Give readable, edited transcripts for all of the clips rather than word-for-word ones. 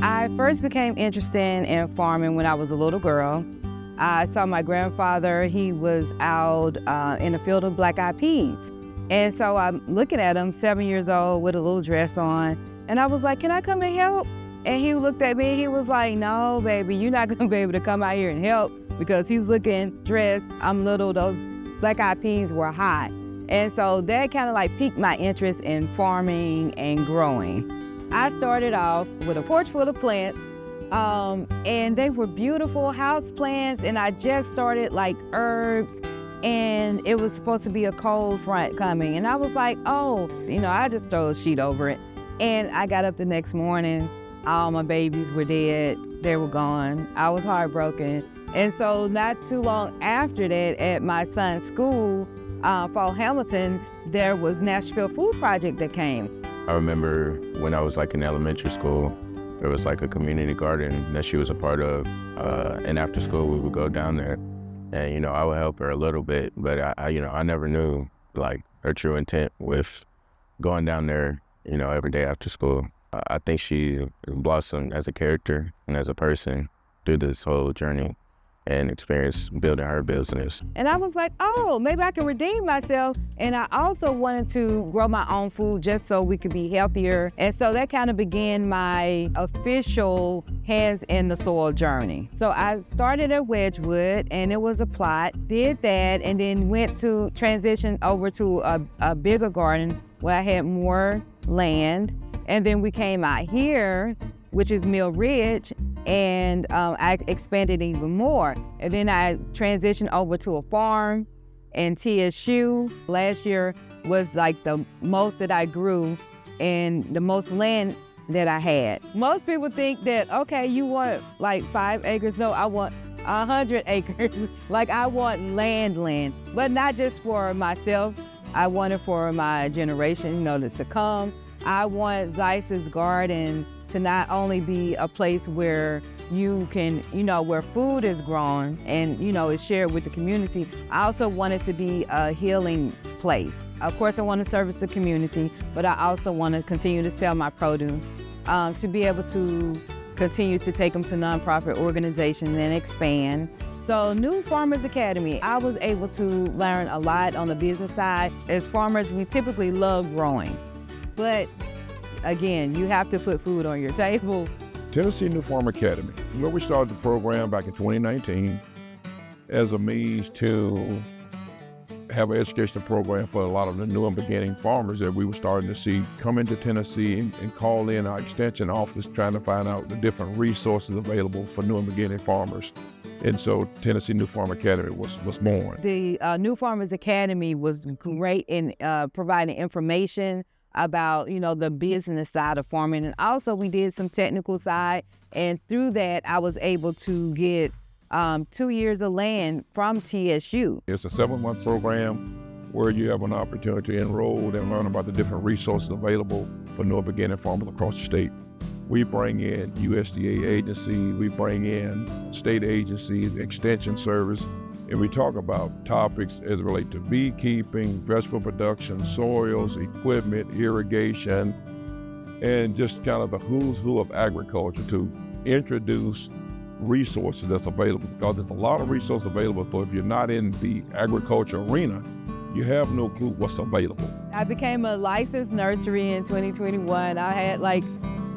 I first became interested in farming when I was a little girl. I saw my grandfather, he was out in a field of black-eyed peas. And so I'm looking at him, 7 years old with a little dress on. And I was like, can I come and help? And he looked at me, he was like, no, baby, you're not gonna be able to come out here and help, because he's looking dressed, I'm little, those black-eyed peas were hot. And so that kind of like piqued my interest in farming and growing. I started off with a porch full of plants, and they were beautiful house plants, and I just started like herbs, and it was supposed to be a cold front coming, and I was like, oh, I just throw a sheet over it. And I got up the next morning, all my babies were dead, they were gone. I was heartbroken. And so not too long after that, at my son's school, Fall Hamilton, there was Nashville Food Project that came. I remember when I was like in elementary school, there was like a community garden that she was a part of, and after school we would go down there, and I would help her a little bit, but I never knew like her true intent with going down there, every day after school. I think she blossomed as a character and as a person through this whole journey and experience building her business. And I was like, oh, maybe I can redeem myself. And I also wanted to grow my own food just so we could be healthier. And so that kind of began my official hands in the soil journey. So I started at Wedgwood, and it was a plot, did that, and then went to transition over to a bigger garden where I had more land. And then we came out here, which is Mill Ridge, and I expanded even more. And then I transitioned over to a farm in TSU. Last year was like the most that I grew and the most land that I had. Most people think that, okay, you want like 5 acres. No, I want 100 acres. Like I want land, but not just for myself. I want it for my generation, to come. I want Zysis Garden to not only be a place where you can, where food is grown and, is shared with the community. I also want it to be a healing place. Of course, I want to service the community, but I also want to continue to sell my produce, to be able to continue to take them to nonprofit organizations and expand. So New Farmers Academy, I was able to learn a lot on the business side. As farmers, we typically love growing, but again, you have to put food on your table. Tennessee New Farm Academy, where we started the program back in 2019 as a means to have an educational program for a lot of the new and beginning farmers that we were starting to see come into Tennessee and call in our extension office trying to find out the different resources available for new and beginning farmers. And so Tennessee New Farm Academy was born. The New Farmers Academy was great in providing information about, the business side of farming. And also we did some technical side. And through that, I was able to get 2 years of land from TSU. It's a 7-month program where you have an opportunity to enroll and learn about the different resources available for new and beginning farmers across the state. We bring in USDA agencies, we bring in state agencies, extension service, and we talk about topics as it relates to beekeeping, vegetable production, soils, equipment, irrigation, and just kind of the who's who of agriculture to introduce resources that's available, because there's a lot of resources available, but if you're not in the agriculture arena, you have no clue what's available. I became a licensed nursery in 2021. I had like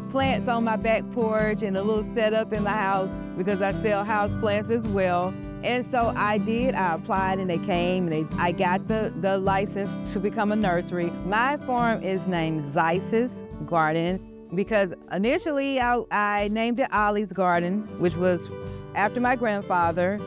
plants on my back porch and a little setup in my house because I sell house plants as well. And so I applied and they came and I got the license to become a nursery. My farm is named Zysis Garden because initially I named it Ollie's Garden, which was after my grandfather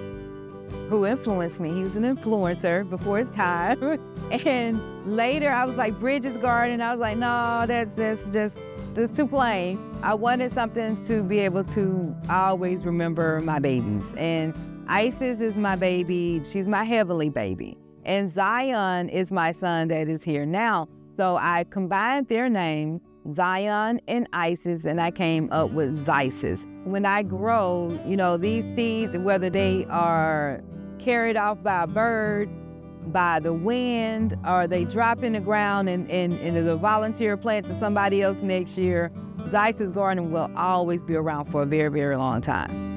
who influenced me. He was an influencer before his time. And later I was like Bridget's Garden. I was like, no, that's just too plain. I wanted something to be able to always remember my babies. And Isis is my baby. She's my heavenly baby. And Zion is my son that is here now. So I combined their name, Zion and Isis, and I came up with Zysis. When I grow, these seeds, whether they are carried off by a bird by the wind, or they drop in the ground and as a volunteer plant to somebody else next year, Zysis Garden will always be around for a very, very long time.